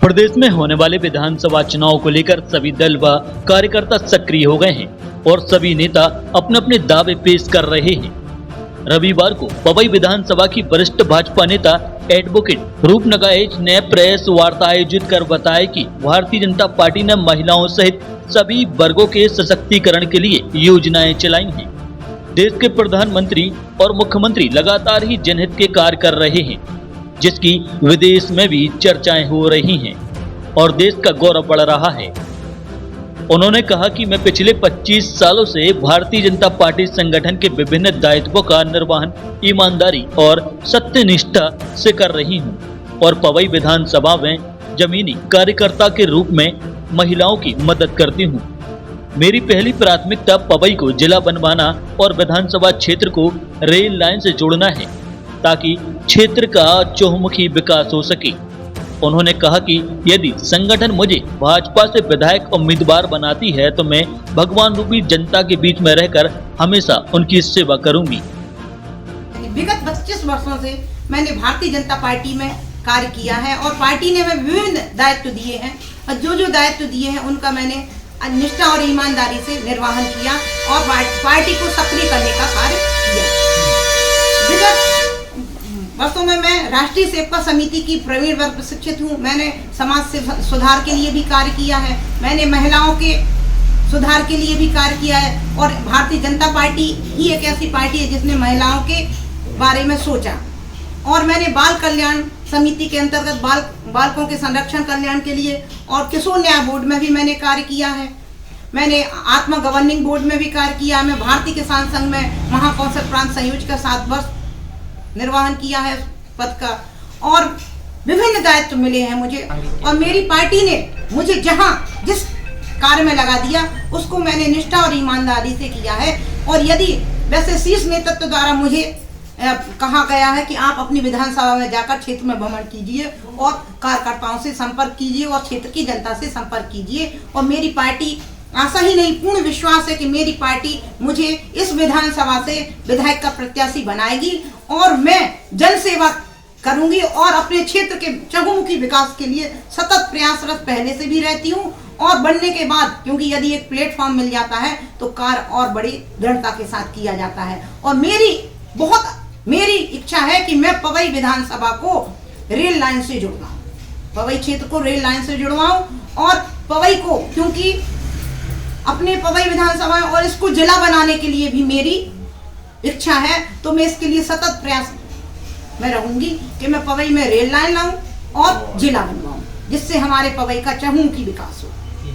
प्रदेश में होने वाले विधानसभा चुनाव को लेकर सभी दल व कार्यकर्ता सक्रिय हो गए हैं और सभी नेता अपने अपने दावे पेश कर रहे हैं। रविवार को पवई विधानसभा की वरिष्ठ भाजपा नेता एडवोकेट रूपनगा एच ने प्रेस वार्ता आयोजित कर बताया कि भारतीय जनता पार्टी ने महिलाओं सहित सभी वर्गों के सशक्तिकरण के लिए योजनाएं चलाई हैं। देश के प्रधानमंत्री और मुख्यमंत्री लगातार ही जनहित के कार्य कर रहे हैं, जिसकी विदेश में भी चर्चाएं हो रही हैं और देश का गौरव बढ़ रहा है। उन्होंने कहा कि मैं पिछले 25 सालों से भारतीय जनता पार्टी संगठन के विभिन्न दायित्वों का निर्वहन ईमानदारी और सत्यनिष्ठा से कर रही हूं और पवई विधानसभा में जमीनी कार्यकर्ता के रूप में महिलाओं की मदद करती हूं। मेरी पहली प्राथमिकता पवई को जिला बनवाना और विधानसभा क्षेत्र को रेल लाइन से जोड़ना है ताकि क्षेत्र का चहुमुखी विकास हो सके। उन्होंने कहा कि यदि संगठन मुझे भाजपा से विधायक उम्मीदवार बनाती है तो मैं भगवान रूपी जनता के बीच में रहकर हमेशा उनकी सेवा करूंगी। विगत 25 वर्षों से मैंने भारतीय जनता पार्टी में कार्य किया है और पार्टी ने हमें विभिन्न दायित्व दिए हैं और जो दायित्व दिए हैं उनका मैंने निष्ठा और ईमानदारी से निर्वहन किया और पार्टी को सक्रिय करने का कार्य किया। विगत वर्षों में मैं राष्ट्रीय सेवका समिति की प्रवीण वर्ग प्रशिक्षित हूँ। मैंने समाज से सुधार के लिए भी कार्य किया है, मैंने महिलाओं के सुधार के लिए भी कार्य किया है और भारतीय जनता पार्टी ही एक ऐसी पार्टी है जिसने महिलाओं के बारे में सोचा। और मैंने बाल कल्याण समिति के अंतर्गत बालकों के संरक्षण कल्याण के लिए और किशोर न्याय बोर्ड में भी मैंने कार्य किया है। मैंने आत्मा गवर्निंग बोर्ड में भी कार्य किया। मैं भारतीय किसान संघ में महाकौशल प्रांत संयोजक का 7 वर्ष निर्वहन किया है पद का और विभिन्न दायित्व मिले हैं मुझे। और मेरी पार्टी ने मुझे जहां जिस कार्य में लगा दिया उसको मैंने निष्ठा और ईमानदारी से किया है। और यदि वैसे शीर्ष नेतृत्व द्वारा मुझे कहा गया है कि आप अपनी विधानसभा में जाकर क्षेत्र में भ्रमण कीजिए और कार्यकर्ताओं से संपर्क कीजिए और क्षेत्र की जनता से संपर्क कीजिए। और मेरी पार्टी आशा ही नहीं पूर्ण विश्वास है कि मेरी पार्टी मुझे इस विधानसभा से विधायक का प्रत्याशी बनाएगी और मैं जन सेवा करूंगी और अपने क्षेत्र के चहुमुखी विकास के लिए सतत प्रयासरत पहले से भी रहती हूं और बनने के बाद, क्योंकि यदि एक प्लेटफॉर्म मिल जाता है तो कार्य और बड़ी दृढ़ता के साथ किया जाता है। और मेरी इच्छा है कि मैं पवई विधानसभा को रेल लाइन से जुड़वाऊं, पवई क्षेत्र को रेल लाइन से जुड़वाऊं और पवई को, क्योंकि अपने पवई विधानसभा और इसको जिला बनाने के लिए भी मेरी इच्छा है, तो मैं इसके लिए सतत प्रयास में रहूंगी कि मैं पवई में रेल लाइन लाऊं और जिला बनवाऊं, जिससे हमारे पवई का चहुमुखी विकास हो।